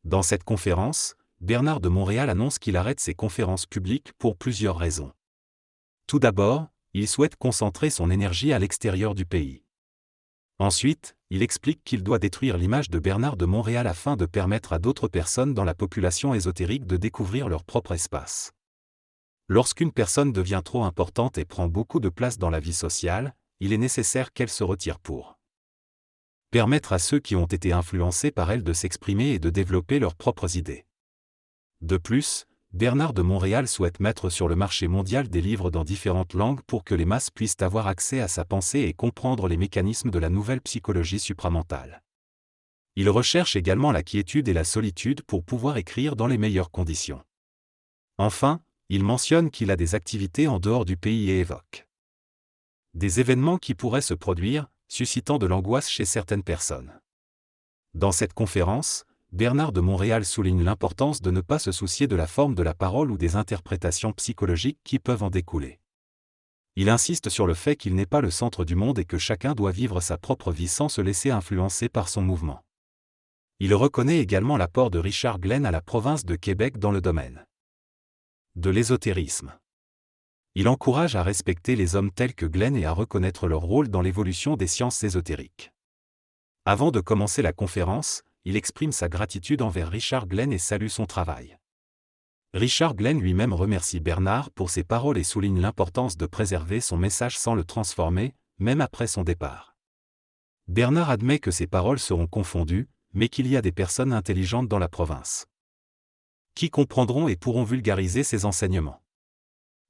Dans cette conférence, Bernard de Montréal annonce qu'il arrête ses conférences publiques pour plusieurs raisons. Tout d'abord, il souhaite concentrer son énergie à l'extérieur du pays. Ensuite, il explique qu'il doit détruire l'image de Bernard de Montréal afin de permettre à d'autres personnes dans la population ésotérique de découvrir leur propre espace. Lorsqu'une personne devient trop importante et prend beaucoup de place dans la vie sociale, il est nécessaire qu'elle se retire pour permettre à ceux qui ont été influencés par elle de s'exprimer et de développer leurs propres idées. De plus, Bernard de Montréal souhaite mettre sur le marché mondial des livres dans différentes langues pour que les masses puissent avoir accès à sa pensée et comprendre les mécanismes de la nouvelle psychologie supramentale. Il recherche également la quiétude et la solitude pour pouvoir écrire dans les meilleures conditions. Enfin, il mentionne qu'il a des activités en dehors du pays et évoque des événements qui pourraient se produire, suscitant de l'angoisse chez certaines personnes. Dans cette conférence, Bernard de Montréal souligne l'importance de ne pas se soucier de la forme de la parole ou des interprétations psychologiques qui peuvent en découler. Il insiste sur le fait qu'il n'est pas le centre du monde et que chacun doit vivre sa propre vie sans se laisser influencer par son mouvement. Il reconnaît également l'apport de Richard Glenn à la province de Québec dans le domaine de l'ésotérisme. Il encourage à respecter les hommes tels que Glenn et à reconnaître leur rôle dans l'évolution des sciences ésotériques. Avant de commencer la conférence, il exprime sa gratitude envers Richard Glenn et salue son travail. Richard Glenn lui-même remercie Bernard pour ses paroles et souligne l'importance de préserver son message sans le transformer, même après son départ. Bernard admet que ses paroles seront confondues, mais qu'il y a des personnes intelligentes dans la province qui comprendront et pourront vulgariser ses enseignements.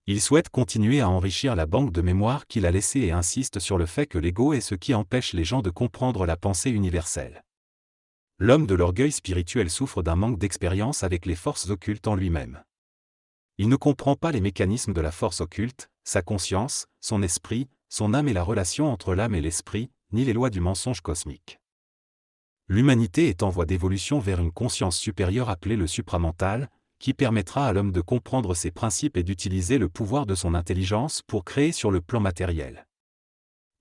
Il souhaite continuer à enrichir la banque de mémoire qu'il a laissée et insiste sur le fait que l'ego est ce qui empêche les gens de comprendre la pensée universelle. L'homme de l'orgueil spirituel souffre d'un manque d'expérience avec les forces occultes en lui-même. Il ne comprend pas les mécanismes de la force occulte, sa conscience, son esprit, son âme et la relation entre l'âme et l'esprit, ni les lois du mensonge cosmique. L'humanité est en voie d'évolution vers une conscience supérieure appelée le supramental, qui permettra à l'homme de comprendre ses principes et d'utiliser le pouvoir de son intelligence pour créer sur le plan matériel.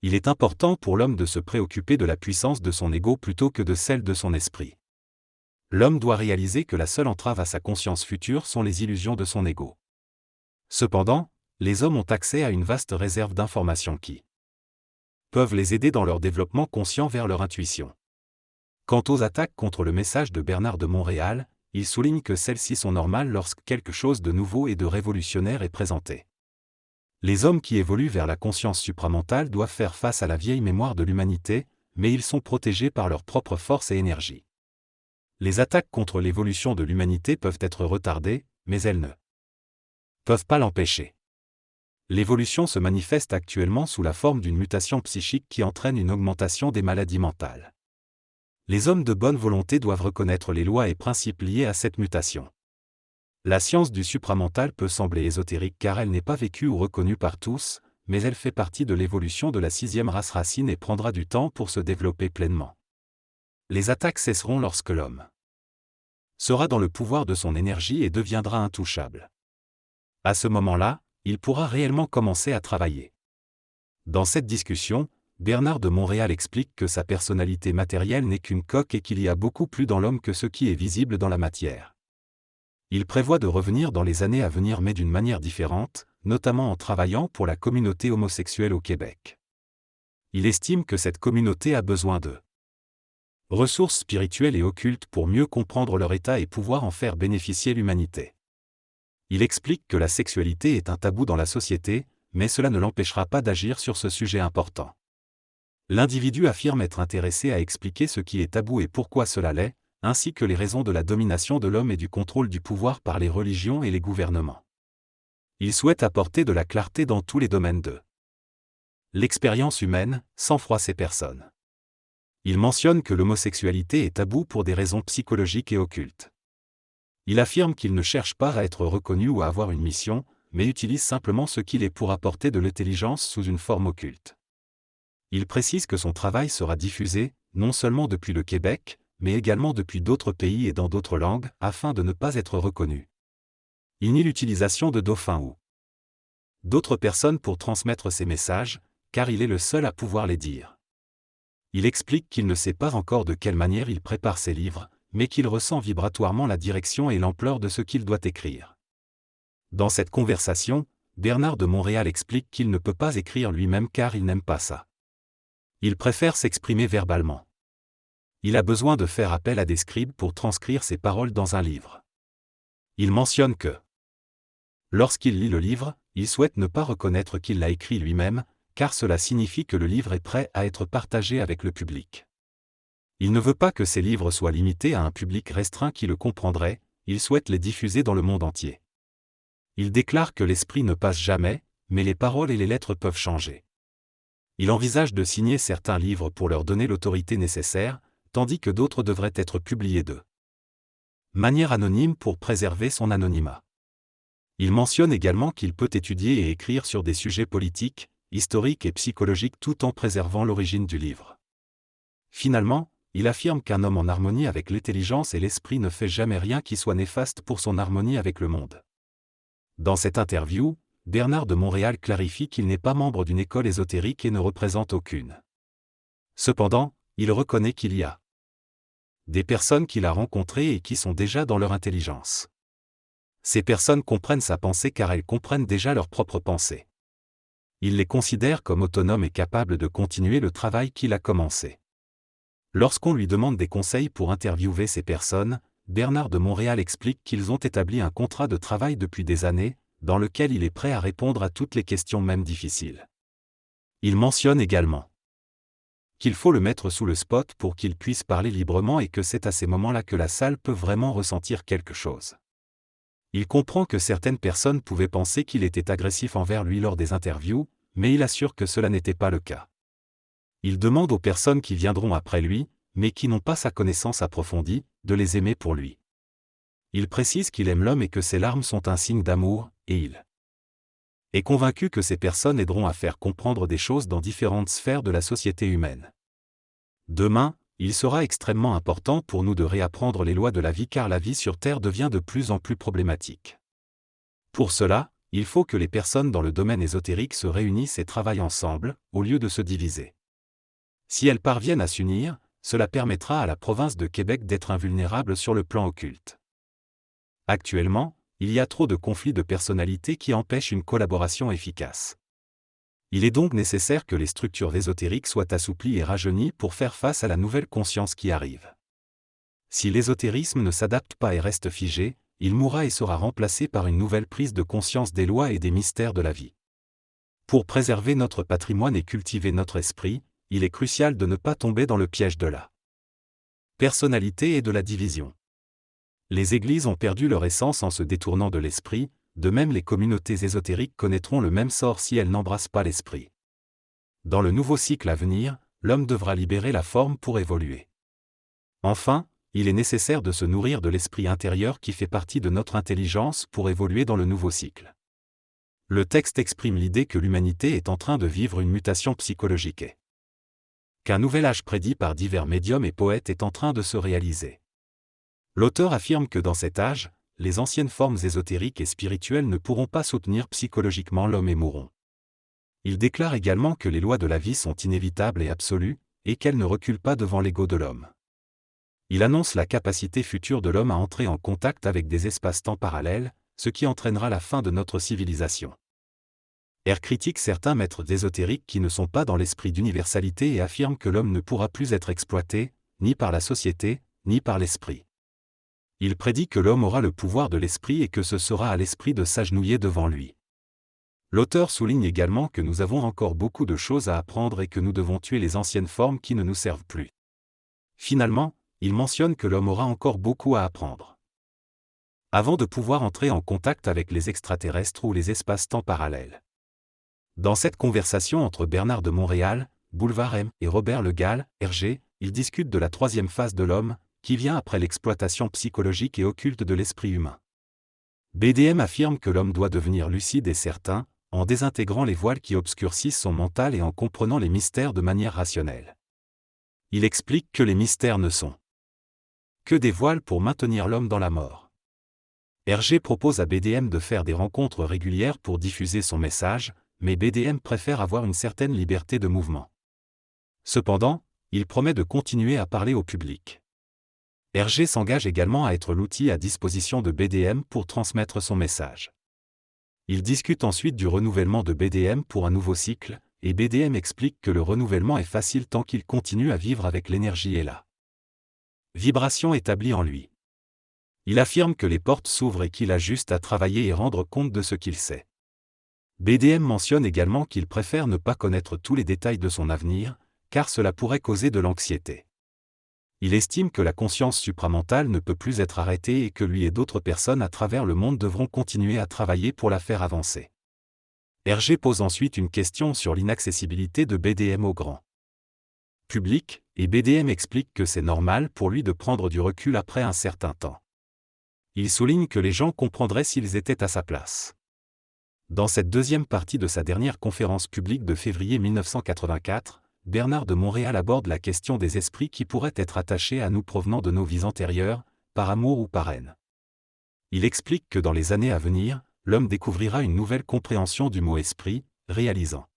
Il est important pour l'homme de se préoccuper de la puissance de son ego plutôt que de celle de son esprit. L'homme doit réaliser que la seule entrave à sa conscience future sont les illusions de son ego. Cependant, les hommes ont accès à une vaste réserve d'informations qui peuvent les aider dans leur développement conscient vers leur intuition. Quant aux attaques contre le message de Bernard de Montréal, il souligne que celles-ci sont normales lorsque quelque chose de nouveau et de révolutionnaire est présenté. Les hommes qui évoluent vers la conscience supramentale doivent faire face à la vieille mémoire de l'humanité, mais ils sont protégés par leur propre force et énergie. Les attaques contre l'évolution de l'humanité peuvent être retardées, mais elles ne peuvent pas l'empêcher. L'évolution se manifeste actuellement sous la forme d'une mutation psychique qui entraîne une augmentation des maladies mentales. Les hommes de bonne volonté doivent reconnaître les lois et principes liés à cette mutation. La science du supramental peut sembler ésotérique car elle n'est pas vécue ou reconnue par tous, mais elle fait partie de l'évolution de la 6e race racine et prendra du temps pour se développer pleinement. Les attaques cesseront lorsque l'homme sera dans le pouvoir de son énergie et deviendra intouchable. À ce moment-là, il pourra réellement commencer à travailler. Dans cette discussion, Bernard de Montréal explique que sa personnalité matérielle n'est qu'une coque et qu'il y a beaucoup plus dans l'homme que ce qui est visible dans la matière. Il prévoit de revenir dans les années à venir mais d'une manière différente, notamment en travaillant pour la communauté homosexuelle au Québec. Il estime que cette communauté a besoin de ressources spirituelles et occultes pour mieux comprendre leur état et pouvoir en faire bénéficier l'humanité. Il explique que la sexualité est un tabou dans la société, mais cela ne l'empêchera pas d'agir sur ce sujet important. L'individu affirme être intéressé à expliquer ce qui est tabou et pourquoi cela l'est, ainsi que les raisons de la domination de l'homme et du contrôle du pouvoir par les religions et les gouvernements. Il souhaite apporter de la clarté dans tous les domaines de l'expérience humaine, sans froisser personne. Il mentionne que l'homosexualité est taboue pour des raisons psychologiques et occultes. Il affirme qu'il ne cherche pas à être reconnu ou à avoir une mission, mais utilise simplement ce qu'il est pour apporter de l'intelligence sous une forme occulte. Il précise que son travail sera diffusé, non seulement depuis le Québec, mais également depuis d'autres pays et dans d'autres langues, afin de ne pas être reconnu. Il nie l'utilisation de dauphins ou d'autres personnes pour transmettre ses messages, car il est le seul à pouvoir les dire. Il explique qu'il ne sait pas encore de quelle manière il prépare ses livres, mais qu'il ressent vibratoirement la direction et l'ampleur de ce qu'il doit écrire. Dans cette conversation, Bernard de Montréal explique qu'il ne peut pas écrire lui-même car il n'aime pas ça. Il préfère s'exprimer verbalement. Il a besoin de faire appel à des scribes pour transcrire ses paroles dans un livre. Il mentionne que, lorsqu'il lit le livre, il souhaite ne pas reconnaître qu'il l'a écrit lui-même, car cela signifie que le livre est prêt à être partagé avec le public. Il ne veut pas que ses livres soient limités à un public restreint qui le comprendrait, il souhaite les diffuser dans le monde entier. Il déclare que l'esprit ne passe jamais, mais les paroles et les lettres peuvent changer. Il envisage de signer certains livres pour leur donner l'autorité nécessaire, tandis que d'autres devraient être publiés de manière anonyme pour préserver son anonymat. Il mentionne également qu'il peut étudier et écrire sur des sujets politiques, historiques et psychologiques tout en préservant l'origine du livre. Finalement, il affirme qu'un homme en harmonie avec l'intelligence et l'esprit ne fait jamais rien qui soit néfaste pour son harmonie avec le monde. Dans cette interview, Bernard de Montréal clarifie qu'il n'est pas membre d'une école ésotérique et ne représente aucune. Cependant, il reconnaît qu'il y a des personnes qu'il a rencontrées et qui sont déjà dans leur intelligence. Ces personnes comprennent sa pensée car elles comprennent déjà leur propre pensée. Il les considère comme autonomes et capables de continuer le travail qu'il a commencé. Lorsqu'on lui demande des conseils pour interviewer ces personnes, Bernard de Montréal explique qu'ils ont établi un contrat de travail depuis des années, dans lequel il est prêt à répondre à toutes les questions même difficiles. Il mentionne également qu'il faut le mettre sous le spot pour qu'il puisse parler librement et que c'est à ces moments-là que la salle peut vraiment ressentir quelque chose. Il comprend que certaines personnes pouvaient penser qu'il était agressif envers lui lors des interviews, mais il assure que cela n'était pas le cas. Il demande aux personnes qui viendront après lui, mais qui n'ont pas sa connaissance approfondie, de les aimer pour lui. Il précise qu'il aime l'homme et que ses larmes sont un signe d'amour, et il est convaincu que ces personnes aideront à faire comprendre des choses dans différentes sphères de la société humaine. Demain, il sera extrêmement important pour nous de réapprendre les lois de la vie car la vie sur Terre devient de plus en plus problématique. Pour cela, il faut que les personnes dans le domaine ésotérique se réunissent et travaillent ensemble, au lieu de se diviser. Si elles parviennent à s'unir, cela permettra à la province de Québec d'être invulnérable sur le plan occulte. Actuellement, il y a trop de conflits de personnalités qui empêchent une collaboration efficace. Il est donc nécessaire que les structures ésotériques soient assouplies et rajeunies pour faire face à la nouvelle conscience qui arrive. Si l'ésotérisme ne s'adapte pas et reste figé, il mourra et sera remplacé par une nouvelle prise de conscience des lois et des mystères de la vie. Pour préserver notre patrimoine et cultiver notre esprit, il est crucial de ne pas tomber dans le piège de la personnalité et de la division. Les églises ont perdu leur essence en se détournant de l'esprit, de même les communautés ésotériques connaîtront le même sort si elles n'embrassent pas l'esprit. Dans le nouveau cycle à venir, l'homme devra libérer la forme pour évoluer. Enfin, il est nécessaire de se nourrir de l'esprit intérieur qui fait partie de notre intelligence pour évoluer dans le nouveau cycle. Le texte exprime l'idée que l'humanité est en train de vivre une mutation psychologique et qu'un nouvel âge prédit par divers médiums et poètes est en train de se réaliser. L'auteur affirme que dans cet âge, les anciennes formes ésotériques et spirituelles ne pourront pas soutenir psychologiquement l'homme et mourront. Il déclare également que les lois de la vie sont inévitables et absolues, et qu'elles ne reculent pas devant l'ego de l'homme. Il annonce la capacité future de l'homme à entrer en contact avec des espaces-temps parallèles, ce qui entraînera la fin de notre civilisation. R critique certains maîtres ésotériques qui ne sont pas dans l'esprit d'universalité et affirme que l'homme ne pourra plus être exploité, ni par la société, ni par l'esprit. Il prédit que l'homme aura le pouvoir de l'esprit et que ce sera à l'esprit de s'agenouiller devant lui. L'auteur souligne également que nous avons encore beaucoup de choses à apprendre et que nous devons tuer les anciennes formes qui ne nous servent plus. Finalement, il mentionne que l'homme aura encore beaucoup à apprendre avant de pouvoir entrer en contact avec les extraterrestres ou les espaces-temps parallèles. Dans cette conversation entre Bernard de Montréal, Boulevard M et Robert Le Gall, RG, ils discutent de la troisième phase de l'homme, qui vient après l'exploitation psychologique et occulte de l'esprit humain. BDM affirme que l'homme doit devenir lucide et certain, en désintégrant les voiles qui obscurcissent son mental et en comprenant les mystères de manière rationnelle. Il explique que les mystères ne sont que des voiles pour maintenir l'homme dans la mort. RG propose à BDM de faire des rencontres régulières pour diffuser son message, mais BDM préfère avoir une certaine liberté de mouvement. Cependant, il promet de continuer à parler au public. Hergé s'engage également à être l'outil à disposition de BDM pour transmettre son message. Il discute ensuite du renouvellement de BDM pour un nouveau cycle, et BDM explique que le renouvellement est facile tant qu'il continue à vivre avec l'énergie et la vibration établie en lui. Il affirme que les portes s'ouvrent et qu'il a juste à travailler et rendre compte de ce qu'il sait. BDM mentionne également qu'il préfère ne pas connaître tous les détails de son avenir, car cela pourrait causer de l'anxiété. Il estime que la conscience supramentale ne peut plus être arrêtée et que lui et d'autres personnes à travers le monde devront continuer à travailler pour la faire avancer. Hergé pose ensuite une question sur l'inaccessibilité de BDM au grand public, et BDM explique que c'est normal pour lui de prendre du recul après un certain temps. Il souligne que les gens comprendraient s'ils étaient à sa place. Dans cette deuxième partie de sa dernière conférence publique de février 1984, Bernard de Montréal aborde la question des esprits qui pourraient être attachés à nous provenant de nos vies antérieures, par amour ou par haine. Il explique que dans les années à venir, l'homme découvrira une nouvelle compréhension du mot esprit, réalisant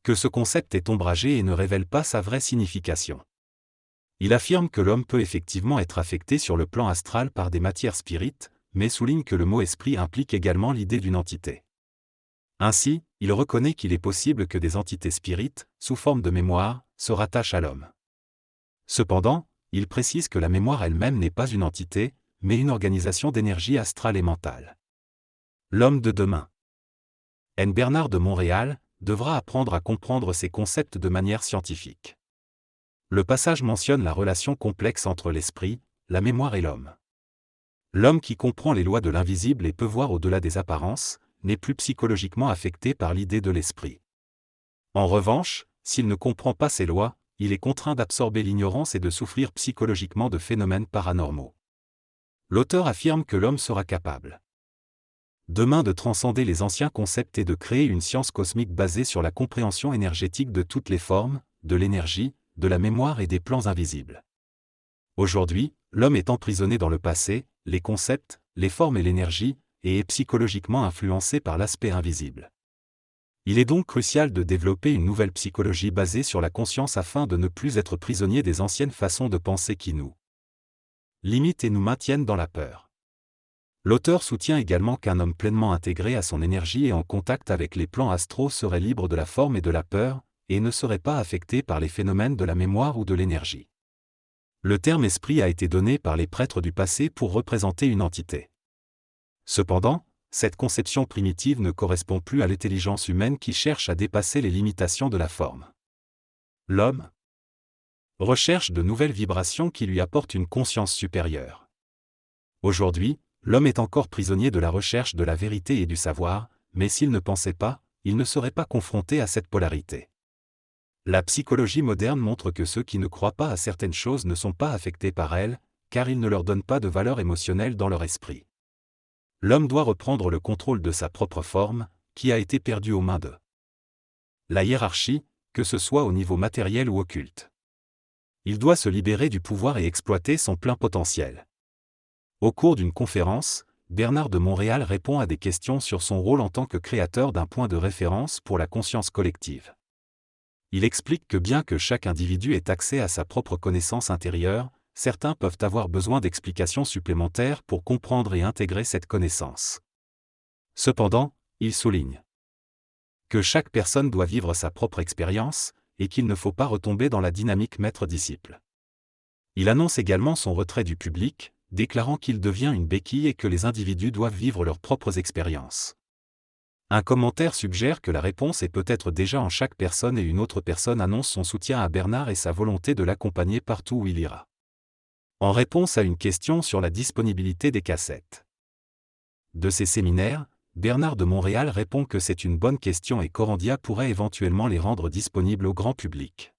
que ce concept est ombragé et ne révèle pas sa vraie signification. Il affirme que l'homme peut effectivement être affecté sur le plan astral par des matières spirites, mais souligne que le mot esprit implique également l'idée d'une entité. Ainsi, il reconnaît qu'il est possible que des entités spirites, sous forme de mémoire, se rattachent à l'homme. Cependant, il précise que la mémoire elle-même n'est pas une entité, mais une organisation d'énergie astrale et mentale. L'homme de demain. Bernard de Montréal devra apprendre à comprendre ces concepts de manière scientifique. Le passage mentionne la relation complexe entre l'esprit, la mémoire et l'homme. L'homme qui comprend les lois de l'invisible et peut voir au-delà des apparences, n'est plus psychologiquement affecté par l'idée de l'esprit. En revanche, s'il ne comprend pas ces lois, il est contraint d'absorber l'ignorance et de souffrir psychologiquement de phénomènes paranormaux. L'auteur affirme que l'homme sera capable demain de transcender les anciens concepts et de créer une science cosmique basée sur la compréhension énergétique de toutes les formes, de l'énergie, de la mémoire et des plans invisibles. Aujourd'hui, l'homme est emprisonné dans le passé, les concepts, les formes et l'énergie, et est psychologiquement influencé par l'aspect invisible. Il est donc crucial de développer une nouvelle psychologie basée sur la conscience afin de ne plus être prisonnier des anciennes façons de penser qui nous limitent et nous maintiennent dans la peur. L'auteur soutient également qu'un homme pleinement intégré à son énergie et en contact avec les plans astraux serait libre de la forme et de la peur, et ne serait pas affecté par les phénomènes de la mémoire ou de l'énergie. Le terme esprit a été donné par les prêtres du passé pour représenter une entité. Cependant, cette conception primitive ne correspond plus à l'intelligence humaine qui cherche à dépasser les limitations de la forme. L'homme recherche de nouvelles vibrations qui lui apportent une conscience supérieure. Aujourd'hui, l'homme est encore prisonnier de la recherche de la vérité et du savoir, mais s'il ne pensait pas, il ne serait pas confronté à cette polarité. La psychologie moderne montre que ceux qui ne croient pas à certaines choses ne sont pas affectés par elles, car ils ne leur donnent pas de valeur émotionnelle dans leur esprit. L'homme doit reprendre le contrôle de sa propre forme, qui a été perdue aux mains de la hiérarchie, que ce soit au niveau matériel ou occulte. Il doit se libérer du pouvoir et exploiter son plein potentiel. Au cours d'une conférence, Bernard de Montréal répond à des questions sur son rôle en tant que créateur d'un point de référence pour la conscience collective. Il explique que bien que chaque individu ait accès à sa propre connaissance intérieure, certains peuvent avoir besoin d'explications supplémentaires pour comprendre et intégrer cette connaissance. Cependant, il souligne que chaque personne doit vivre sa propre expérience, et qu'il ne faut pas retomber dans la dynamique maître-disciple. Il annonce également son retrait du public, déclarant qu'il devient une béquille et que les individus doivent vivre leurs propres expériences. Un commentaire suggère que la réponse est peut-être déjà en chaque personne et une autre personne annonce son soutien à Bernard et sa volonté de l'accompagner partout où il ira. En réponse à une question sur la disponibilité des cassettes de ses séminaires, Bernard de Montréal répond que c'est une bonne question et qu'Orandia pourrait éventuellement les rendre disponibles au grand public.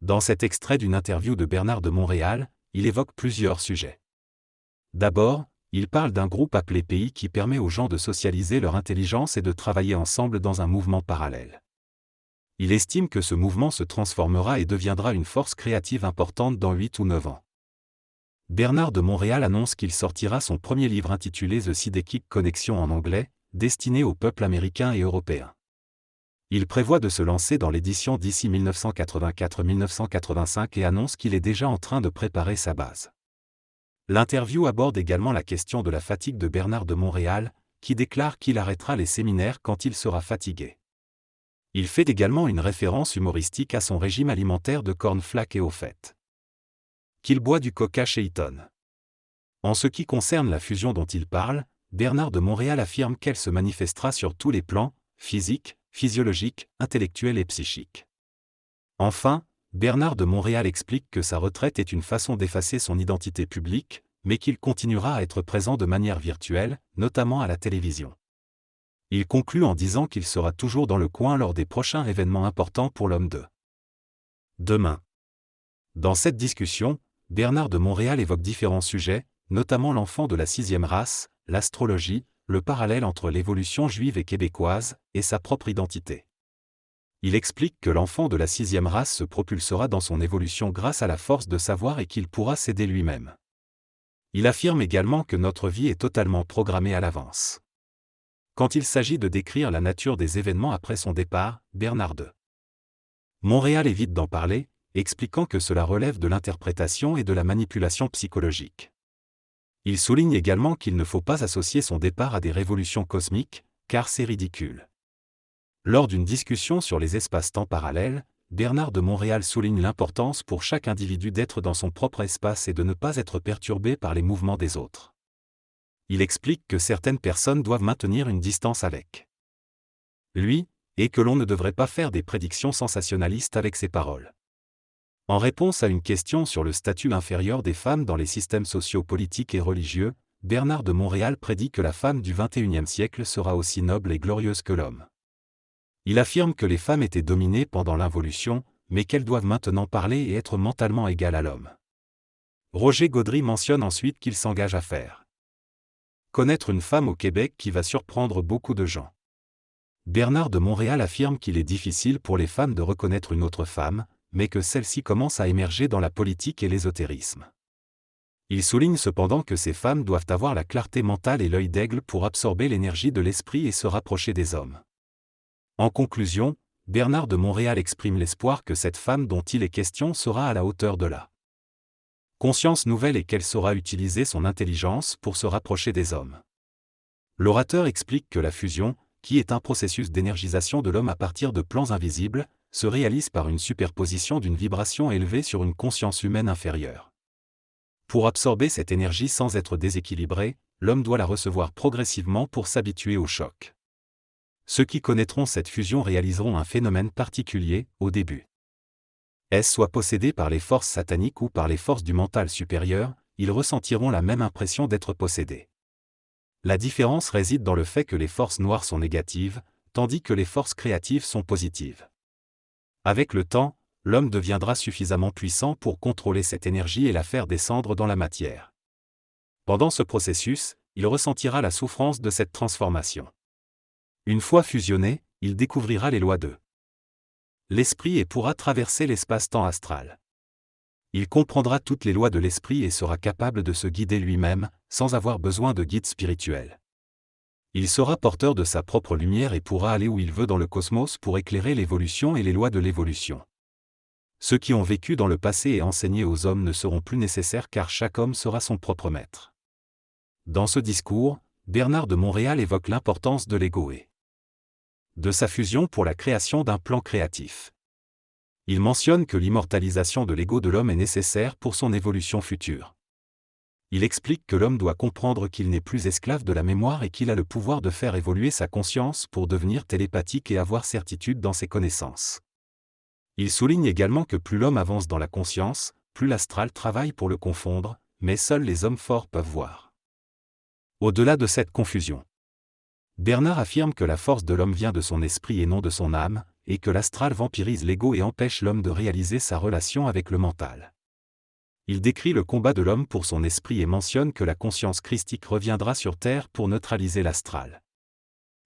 Dans cet extrait d'une interview de Bernard de Montréal, il évoque plusieurs sujets. D'abord, il parle d'un groupe appelé Pays qui permet aux gens de socialiser leur intelligence et de travailler ensemble dans un mouvement parallèle. Il estime que ce mouvement se transformera et deviendra une force créative importante dans 8 ou 9 ans. Bernard de Montréal annonce qu'il sortira son premier livre intitulé The Psychic Connection en anglais, destiné au peuple américain et européen. Il prévoit de se lancer dans l'édition d'ici 1984-1985 et annonce qu'il est déjà en train de préparer sa base. L'interview aborde également la question de la fatigue de Bernard de Montréal, qui déclare qu'il arrêtera les séminaires quand il sera fatigué. Il fait également une référence humoristique à son régime alimentaire de cornflakes et au fait qu'il boit du coca chez Eton. En ce qui concerne la fusion dont il parle, Bernard de Montréal affirme qu'elle se manifestera sur tous les plans, physique, physiologique, intellectuel et psychique. Enfin, Bernard de Montréal explique que sa retraite est une façon d'effacer son identité publique, mais qu'il continuera à être présent de manière virtuelle, notamment à la télévision. Il conclut en disant qu'il sera toujours dans le coin lors des prochains événements importants pour l'homme de demain. Dans cette discussion, Bernard de Montréal évoque différents sujets, notamment l'enfant de la sixième race, l'astrologie, le parallèle entre l'évolution juive et québécoise, et sa propre identité. Il explique que l'enfant de la sixième race se propulsera dans son évolution grâce à la force de savoir et qu'il pourra s'aider lui-même. Il affirme également que notre vie est totalement programmée à l'avance. Quand il s'agit de décrire la nature des événements après son départ, Bernard de Montréal évite d'en parler, expliquant que cela relève de l'interprétation et de la manipulation psychologique. Il souligne également qu'il ne faut pas associer son départ à des révolutions cosmiques, car c'est ridicule. Lors d'une discussion sur les espaces-temps parallèles, Bernard de Montréal souligne l'importance pour chaque individu d'être dans son propre espace et de ne pas être perturbé par les mouvements des autres. Il explique que certaines personnes doivent maintenir une distance avec lui, et que l'on ne devrait pas faire des prédictions sensationnalistes avec ses paroles. En réponse à une question sur le statut inférieur des femmes dans les systèmes sociaux, politiques et religieux, Bernard de Montréal prédit que la femme du XXIe siècle sera aussi noble et glorieuse que l'homme. Il affirme que les femmes étaient dominées pendant l'involution, mais qu'elles doivent maintenant parler et être mentalement égales à l'homme. Roger Gaudry mentionne ensuite qu'il s'engage à faire connaître une femme au Québec qui va surprendre beaucoup de gens. Bernard de Montréal affirme qu'il est difficile pour les femmes de reconnaître une autre femme, mais que celle-ci commence à émerger dans la politique et l'ésotérisme. Il souligne cependant que ces femmes doivent avoir la clarté mentale et l'œil d'aigle pour absorber l'énergie de l'esprit et se rapprocher des hommes. En conclusion, Bernard de Montréal exprime l'espoir que cette femme dont il est question sera à la hauteur de la conscience nouvelle et qu'elle saura utiliser son intelligence pour se rapprocher des hommes. L'orateur explique que la fusion, qui est un processus d'énergisation de l'homme à partir de plans invisibles, se réalise par une superposition d'une vibration élevée sur une conscience humaine inférieure. Pour absorber cette énergie sans être déséquilibré, l'homme doit la recevoir progressivement pour s'habituer au choc. Ceux qui connaîtront cette fusion réaliseront un phénomène particulier, au début. Est-ce soit possédés par les forces sataniques ou par les forces du mental supérieur, ils ressentiront la même impression d'être possédés. La différence réside dans le fait que les forces noires sont négatives, tandis que les forces créatives sont positives. Avec le temps, l'homme deviendra suffisamment puissant pour contrôler cette énergie et la faire descendre dans la matière. Pendant ce processus, il ressentira la souffrance de cette transformation. Une fois fusionné, il découvrira les lois de l'esprit et pourra traverser l'espace-temps astral. Il comprendra toutes les lois de l'esprit et sera capable de se guider lui-même, sans avoir besoin de guide spirituel. Il sera porteur de sa propre lumière et pourra aller où il veut dans le cosmos pour éclairer l'évolution et les lois de l'évolution. Ceux qui ont vécu dans le passé et enseigné aux hommes ne seront plus nécessaires car chaque homme sera son propre maître. Dans ce discours, Bernard de Montréal évoque l'importance de l'ego et de sa fusion pour la création d'un plan créatif. Il mentionne que l'immortalisation de l'ego de l'homme est nécessaire pour son évolution future. Il explique que l'homme doit comprendre qu'il n'est plus esclave de la mémoire et qu'il a le pouvoir de faire évoluer sa conscience pour devenir télépathique et avoir certitude dans ses connaissances. Il souligne également que plus l'homme avance dans la conscience, plus l'astral travaille pour le confondre, mais seuls les hommes forts peuvent voir au-delà de cette confusion. Bernard affirme que la force de l'homme vient de son esprit et non de son âme, et que l'astral vampirise l'ego et empêche l'homme de réaliser sa relation avec le mental. Il décrit le combat de l'homme pour son esprit et mentionne que la conscience christique reviendra sur Terre pour neutraliser l'astral.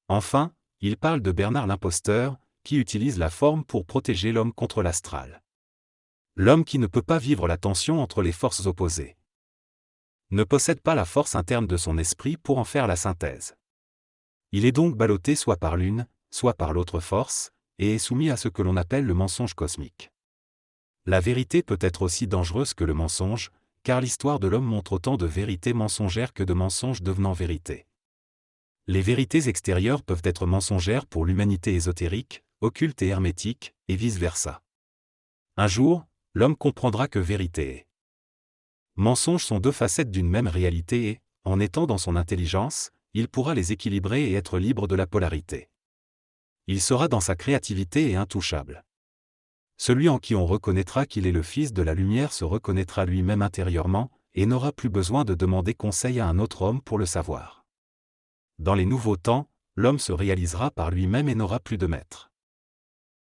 Enfin, il parle de Bernard l'imposteur, qui utilise la forme pour protéger l'homme contre l'astral. L'homme qui ne peut pas vivre la tension entre les forces opposées ne possède pas la force interne de son esprit pour en faire la synthèse. Il est donc ballotté soit par l'une, soit par l'autre force, et est soumis à ce que l'on appelle le mensonge cosmique. La vérité peut être aussi dangereuse que le mensonge, car l'histoire de l'homme montre autant de vérités mensongères que de mensonges devenant vérité. Les vérités extérieures peuvent être mensongères pour l'humanité ésotérique, occulte et hermétique, et vice-versa. Un jour, l'homme comprendra que vérité et mensonge sont deux facettes d'une même réalité et, en étant dans son intelligence, il pourra les équilibrer et être libre de la polarité. Il sera dans sa créativité et intouchable. Celui en qui on reconnaîtra qu'il est le Fils de la lumière se reconnaîtra lui-même intérieurement, et n'aura plus besoin de demander conseil à un autre homme pour le savoir. Dans les nouveaux temps, l'homme se réalisera par lui-même et n'aura plus de maître.